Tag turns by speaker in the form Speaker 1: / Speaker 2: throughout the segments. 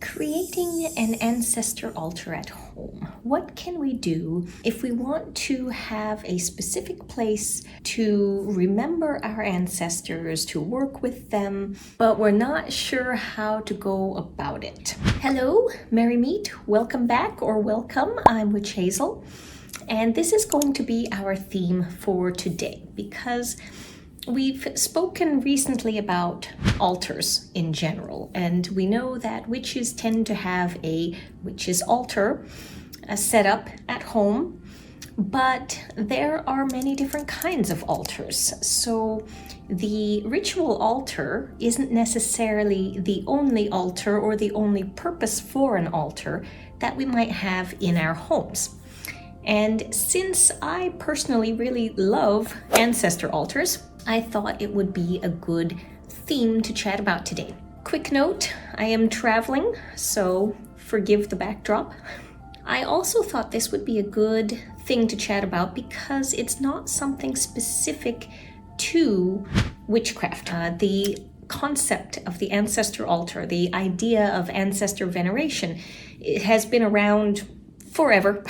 Speaker 1: Creating an ancestor altar at home. What can we do if we want to have a specific place to remember our ancestors, to work with them, but we're not sure how to go about it? Hello, Merry Meet. Welcome back or welcome. I'm Witch Hazel, and this is going to be our theme for today because we've spoken recently about altars in general, and we know that witches tend to have a witch's altar set up at home, but there are many different kinds of altars. So the ritual altar isn't necessarily the only altar or the only purpose for an altar that we might have in our homes. And since I personally really love ancestor altars, I thought it would be a good theme to chat about today. Quick note, I am traveling, so forgive the backdrop. I also thought this would be a good thing to chat about because it's not something specific to witchcraft. The concept of the ancestor altar, the idea of ancestor veneration, it has been around forever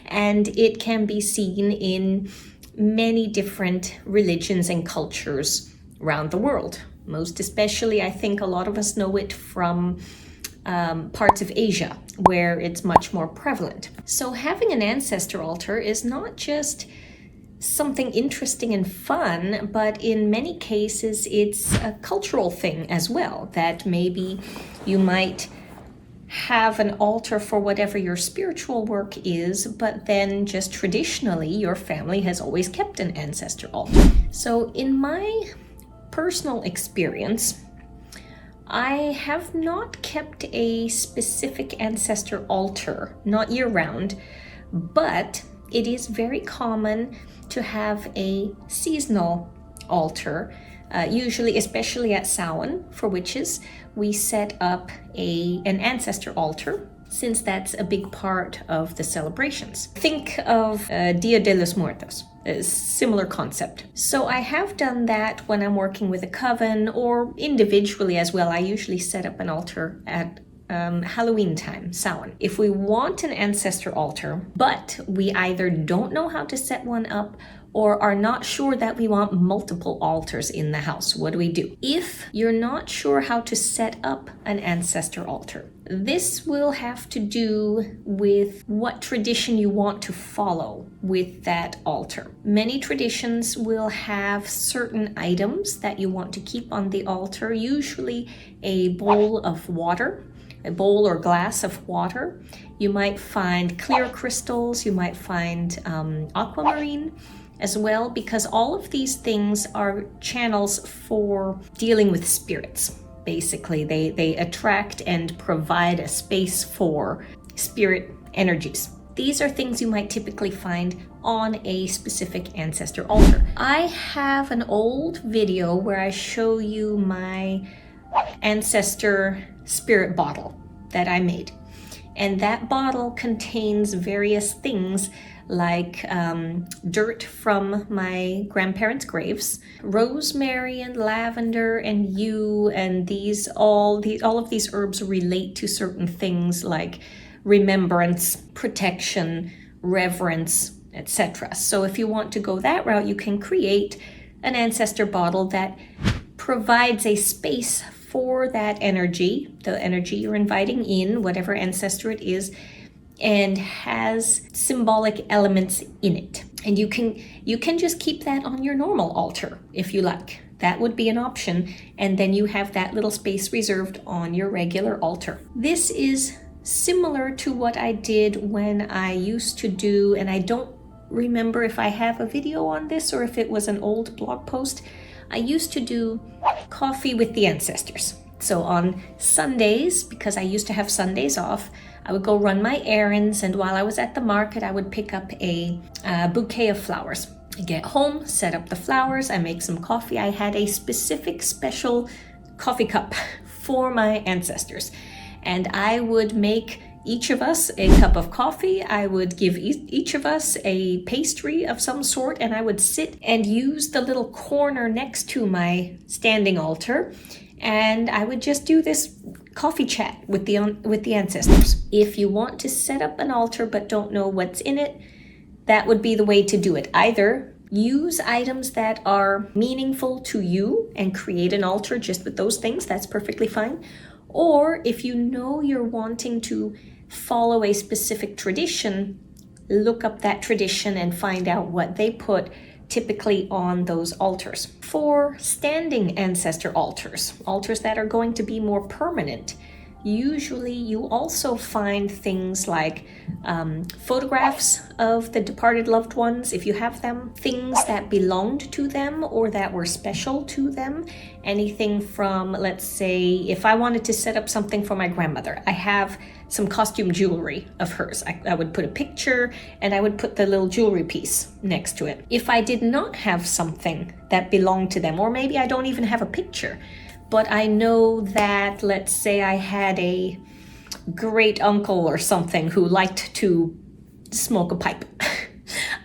Speaker 1: and it can be seen in many different religions and cultures around the world. Most especially, I think a lot of us know it from parts of Asia where it's much more prevalent. So having an ancestor altar is not just something interesting and fun, but in many cases it's a cultural thing as well, that maybe you might have an altar for whatever your spiritual work is, but then just traditionally your family has always kept an ancestor altar. So in my personal experience, I have not kept a specific ancestor altar, not year-round, but it is very common to have a seasonal altar. Usually, especially at Samhain for witches, we set up an ancestor altar, since that's a big part of the celebrations. Think of Dia de los Muertos, a similar concept. So I have done that when I'm working with a coven or individually as well. I usually set up an altar at Halloween time, Samhain. If we want an ancestor altar, but we either don't know how to set one up or are not sure that we want multiple altars in the house, what do we do? If you're not sure how to set up an ancestor altar, this will have to do with what tradition you want to follow with that altar. Many traditions will have certain items that you want to keep on the altar, usually a bowl of water, a bowl or glass of water. You might find clear crystals, you might find aquamarine as well, because all of these things are channels for dealing with spirits. Basically, they attract and provide a space for spirit energies. These are things you might typically find on a specific ancestor altar. I have an old video where I show you my ancestor spirit bottle that I made. And that bottle contains various things like dirt from my grandparents' graves, rosemary and lavender and yew, and all of these herbs relate to certain things like remembrance, protection, reverence, etc. So if you want to go that route, you can create an ancestor bottle that provides a space for that energy, the energy you're inviting in, whatever ancestor it is, and has symbolic elements in it. And you can just keep that on your normal altar if you like. That would be an option, and then you have that little space reserved on your regular altar. This is similar to what I did when I used to do, and I don't remember if I have a video on this or if it was an old blog post, I used to do coffee with the ancestors. So on Sundays, because I used to have Sundays off, I would go run my errands, and while I was at the market, I would pick up a bouquet of flowers. I get home, set up the flowers, I make some coffee. I had a specific special coffee cup for my ancestors, and I would make each of us a cup of coffee. I would give each of us a pastry of some sort, and I would sit and use the little corner next to my standing altar, and I would just do this coffee chat with the ancestors. If you want to set up an altar but don't know what's in it, that would be the way to do it. Either use items that are meaningful to you and create an altar just with those things. That's perfectly fine. Or if you know you're wanting to follow a specific tradition, look up that tradition and find out what they put typically on those altars. For standing ancestor altars, altars that are going to be more permanent, usually you also find things like photographs of the departed loved ones, if you have them, things that belonged to them or that were special to them. Anything from, let's say, if I wanted to set up something for my grandmother, I have some costume jewelry of hers. I would put a picture and I would put the little jewelry piece next to it. If I did not have something that belonged to them, or maybe I don't even have a picture, but I know that, let's say I had a great uncle or something who liked to smoke a pipe.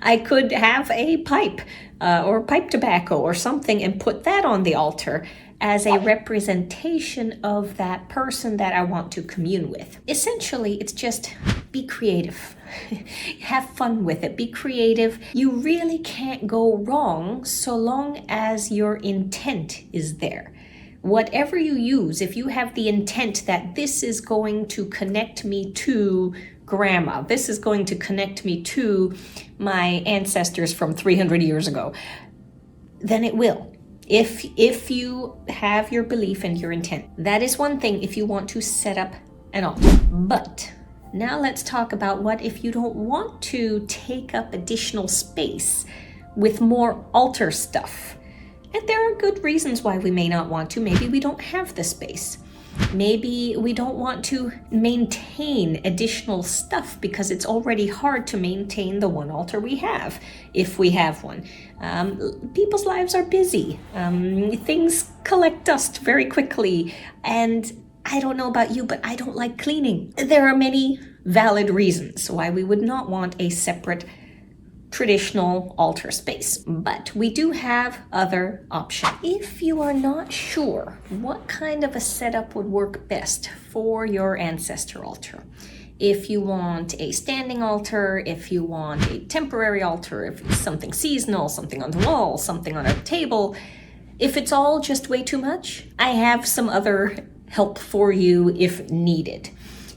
Speaker 1: I could have a pipe or pipe tobacco or something and put that on the altar as a representation of that person that I want to commune with. Essentially, it's just be creative. Have fun with it. Be creative. You really can't go wrong so long as your intent is there. Whatever you use, if you have the intent that this is going to connect me to grandma, this is going to connect me to my ancestors from 300 years ago, then it will. If you have your belief and your intent. That is one thing if you want to set up an altar. But now let's talk about what if you don't want to take up additional space with more altar stuff. And there are good reasons why we may not want to. Maybe we don't have the space. Maybe we don't want to maintain additional stuff because it's already hard to maintain the one altar we have, if we have one. People's lives are busy. Things collect dust very quickly. And I don't know about you, but I don't like cleaning. There are many valid reasons why we would not want a separate traditional altar space, but we do have other options. If you are not sure what kind of a setup would work best for your ancestor altar, if you want a standing altar, if you want a temporary altar, if it's something seasonal, something on the wall, something on a table, if it's all just way too much, I have some other help for you if needed.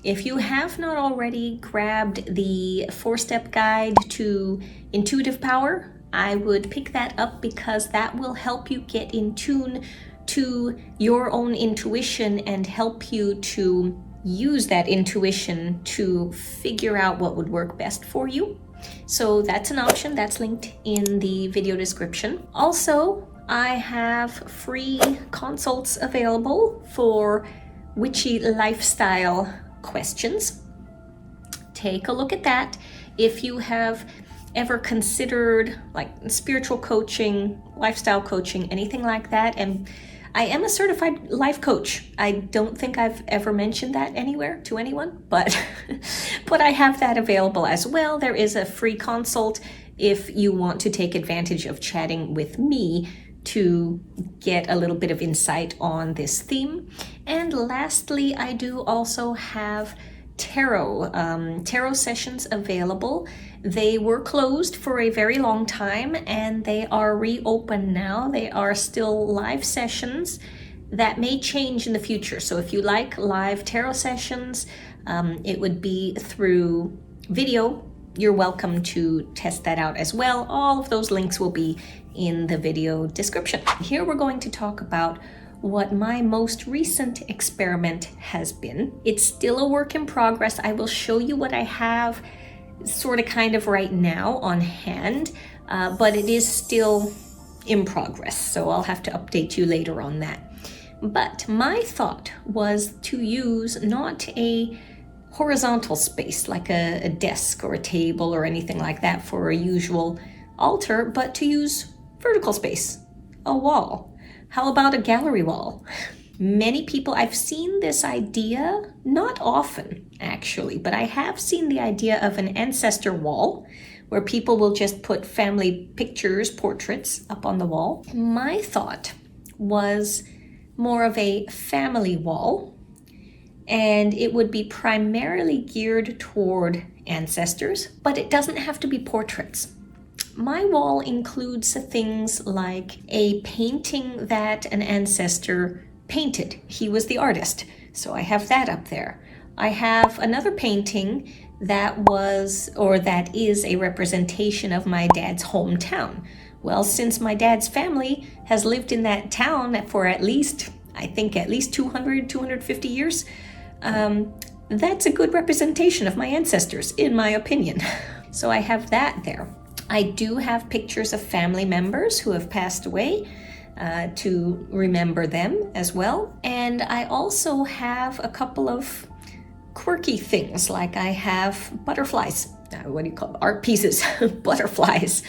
Speaker 1: If you have not already grabbed the 4-step guide to intuitive power, I would pick that up because that will help you get in tune to your own intuition and help you to use that intuition to figure out what would work best for you. So that's an option that's linked in the video description. Also, I have free consults available for witchy lifestyle questions. Take a look at that. If you have ever considered like spiritual coaching, lifestyle coaching, anything like that, and I am a certified life coach. I don't think I've ever mentioned that anywhere to anyone, but I have that available as well. There is a free consult if you want to take advantage of chatting with me to get a little bit of insight on this theme. And lastly, I do also have tarot sessions available. They were closed for a very long time and they are reopened now. They are still live sessions that may change in the future. So if you like live tarot sessions, it would be through video. You're welcome to test that out as well. All of those links will be in the video description. Here we're going to talk about what my most recent experiment has been. It's still a work in progress. I will show you what I have sort of kind of right now on hand, but it is still in progress. So I'll have to update you later on that. But my thought was to use not a horizontal space like a desk or a table or anything like that for a usual altar, but to use vertical space, a wall. How about a gallery wall? Many people, I've seen this idea, not often actually, but I have seen the idea of an ancestor wall where people will just put family pictures, portraits up on the wall. My thought was more of a family wall and it would be primarily geared toward ancestors, but it doesn't have to be portraits. My wall includes things like a painting that an ancestor painted. He was the artist, so I have that up there. I have another painting that is a representation of my dad's hometown. Well, since my dad's family has lived in that town for at least 250 years, that's a good representation of my ancestors, in my opinion. So I have that there. I do have pictures of family members who have passed away to remember them as well. And I also have a couple of quirky things, like I have butterflies. What do you call them? Art pieces, butterflies.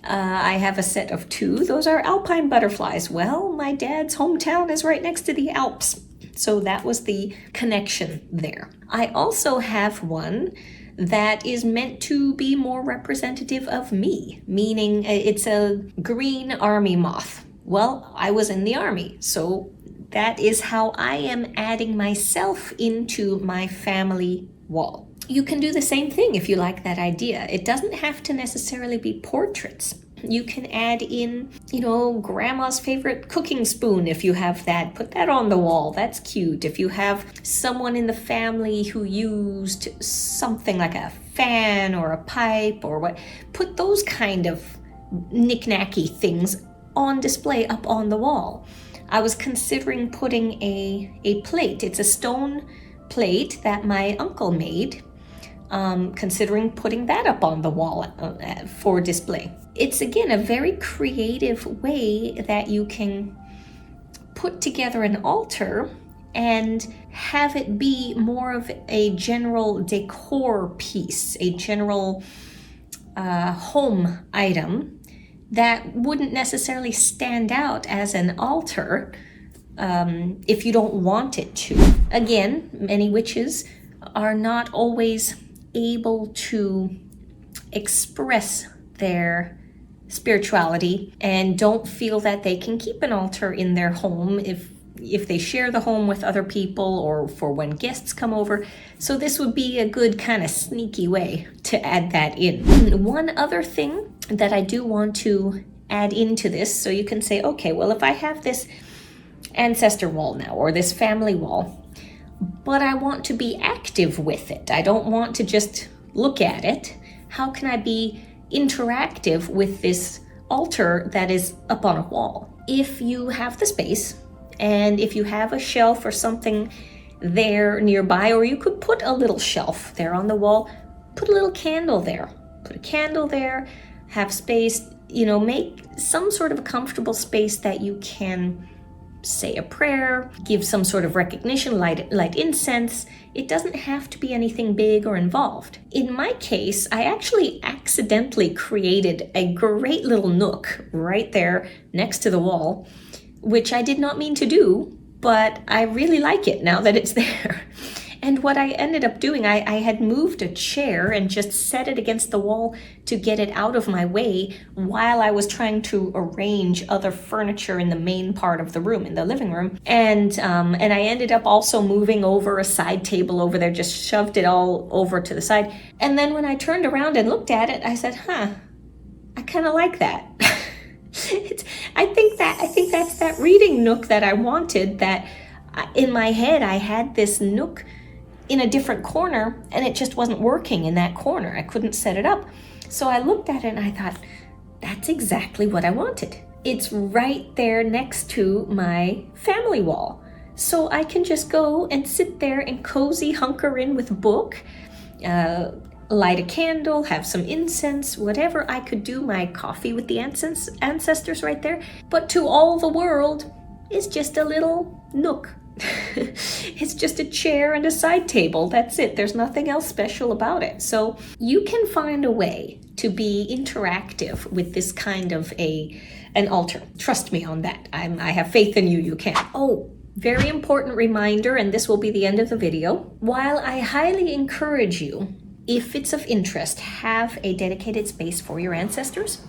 Speaker 1: I have a set of 2. Those are alpine butterflies. Well, my dad's hometown is right next to the Alps. So that was the connection there. I also have one that is meant to be more representative of me, meaning it's a green army moth. Well, I was in the army, so that is how I am adding myself into my family wall. You can do the same thing if you like that idea. It doesn't have to necessarily be portraits. You can add in, grandma's favorite cooking spoon if you have that. Put that on the wall. That's cute. If you have someone in the family who used something like a fan or a pipe or what, put those kind of knick-knacky things on display up on the wall. I was considering putting a plate. It's a stone plate that my uncle made. Considering putting that up on the wall for display. It's again a very creative way that you can put together an altar and have it be more of a general decor piece, a general home item that wouldn't necessarily stand out as an altar if you don't want it to. Again, many witches are not always able to express their spirituality and don't feel that they can keep an altar in their home if they share the home with other people or for when guests come over. So this would be a good kind of sneaky way to add that in. One other thing that I do want to add into this, so you can say, okay, well, if I have this ancestor wall now or this family wall, but I want to be active with it. I don't want to just look at it. How can I be interactive with this altar that is up on a wall? If you have the space, and if you have a shelf or something there nearby, or you could put a little shelf there on the wall, put a little candle there. Put a candle there, have space, make some sort of a comfortable space that you can say a prayer, give some sort of recognition, light incense. It doesn't have to be anything big or involved. In my case, I actually accidentally created a great little nook right there next to the wall, which I did not mean to do, but I really like it now that it's there. And what I ended up doing, I had moved a chair and just set it against the wall to get it out of my way while I was trying to arrange other furniture in the main part of the room, in the living room. And I ended up also moving over a side table over there, just shoved it all over to the side. And then when I turned around and looked at it, I said, I kind of like that. I think that's that reading nook that I wanted, that in my head I had this nook in a different corner and it just wasn't working in that corner. I couldn't set it up. So I looked at it and I thought, that's exactly what I wanted. It's right there next to my family wall. So I can just go and sit there and cozy hunker in with a book, light a candle, have some incense, whatever. I could do my coffee with the ancestors right there. But to all the world, it's just a little nook. It's just a chair and a side table. That's it. There's nothing else special about it. So you can find a way to be interactive with this kind of an altar. Trust me on that. I have faith in you. You can. Oh, very important reminder, and this will be the end of the video. While I highly encourage you, if it's of interest, have a dedicated space for your ancestors,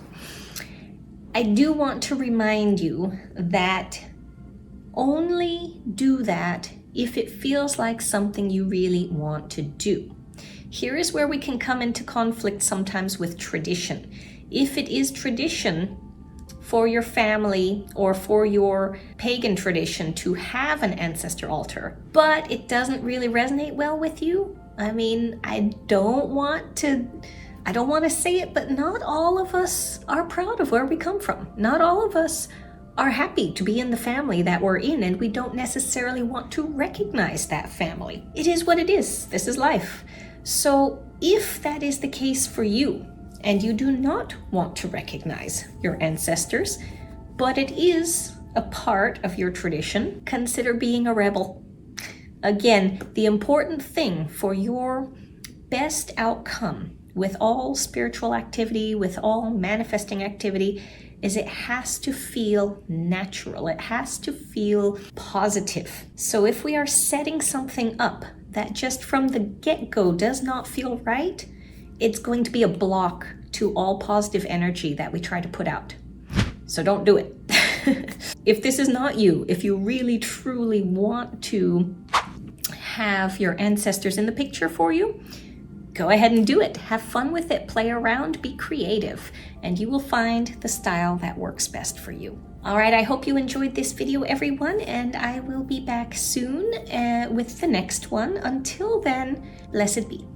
Speaker 1: I do want to remind you that only do that if it feels like something you really want to do. Here is where we can come into conflict sometimes with tradition. If it is tradition for your family or for your pagan tradition to have an ancestor altar, but it doesn't really resonate well with you, I mean, I don't want to say it, but not all of us are proud of where we come from. Not all of us are happy to be in the family that we're in, and we don't necessarily want to recognize that family. It is what it is. This is life. So if that is the case for you, and you do not want to recognize your ancestors, but it is a part of your tradition, consider being a rebel. Again, the important thing for your best outcome with all spiritual activity, with all manifesting activity, is it has to feel natural. It has to feel positive. So if we are setting something up that just from the get-go does not feel right, it's going to be a block to all positive energy that we try to put out. So don't do it. If this is not you, if you really truly want to have your ancestors in the picture for you, go ahead and do it. Have fun with it, play around, be creative, and you will find the style that works best for you. All right, I hope you enjoyed this video, everyone, and I will be back soon with the next one. Until then, blessed be.